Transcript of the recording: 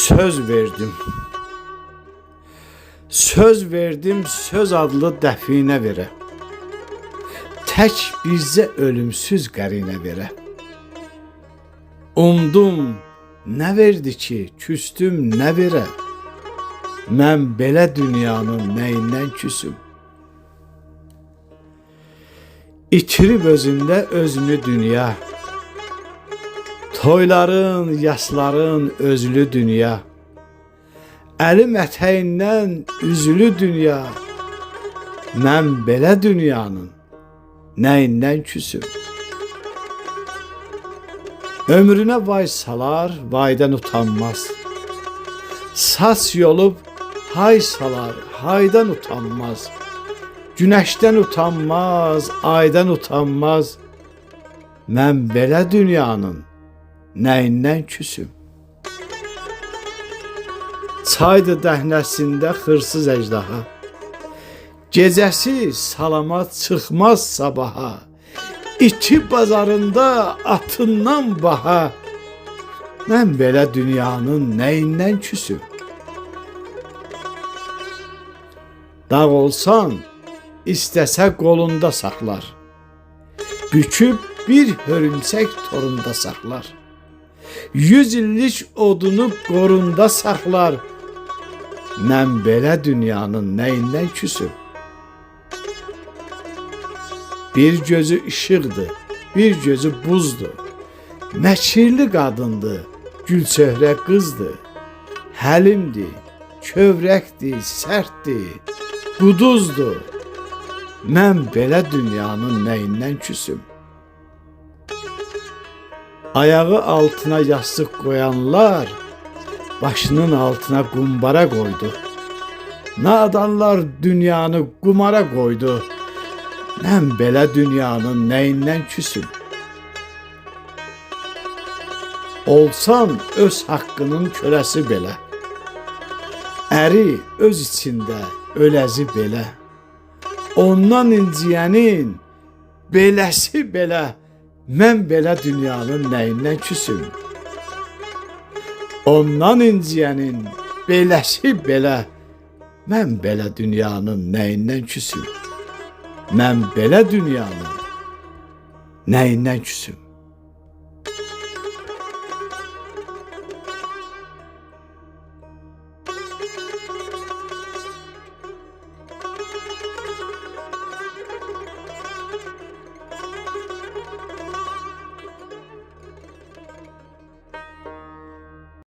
Söz verdim. Söz verdim söz adlı dəfinə verə. Tək bizə ölümsüz qərinə verə. Umdum, nə verdi ki, küstüm nə verə. Mən belə dünyanın nəyindən küsüm. İtirib özündə özünü dünya. Toyların, yasların özlü dünya. Əlim ətəyindən üzülü dünya. Mən belə dünyanın nəyindən küsüm. Ömrünə vay salar, vaydan utanmaz. Saç yolub hay salar, haydan utanmaz. Günəşdən utanmaz, aydan utanmaz. Mən belə dünyanın nəyindən küsüm. Çaydı dəhnəsində xırsız əjdaha. Gecəsi salamat çıxmaz sabaha. İçi bazarında atından baha. Mən belə dünyanın nəyindən küsüm. Dağ olsan, istəsə qolunda saxlar. Büküb bir hörümçək torunda saxlar. 100 illik odunu qorunda saxlar. Mən belə dünyanın nəyindən küsüm. Bir gözü işıqdır, bir gözü buzdur. Məkirli qadındır, gülçöhrə qızdır. Həlimdir, kövrəkdir, sərtdir, quduzdur. Mən belə dünyanın nəyindən küsüm. Ayağı altına yastıq qoyanlar başının altına qumbara qoydu. Nadanlar dünyanı qumara qoydu. Mən belə dünyanın nəyindən küsüm. Olsan öz haqqının kürəsi belə. Əri öz içində öləzi belə. Ondan inciyənin beləsi belə. Mən belə dünyanın nəyindən küsüm. Ondan inciyənin beləsi belə. Mən belə dünyanın nəyindən küsüm. Mən belə dünyanın nəyindən küsüm.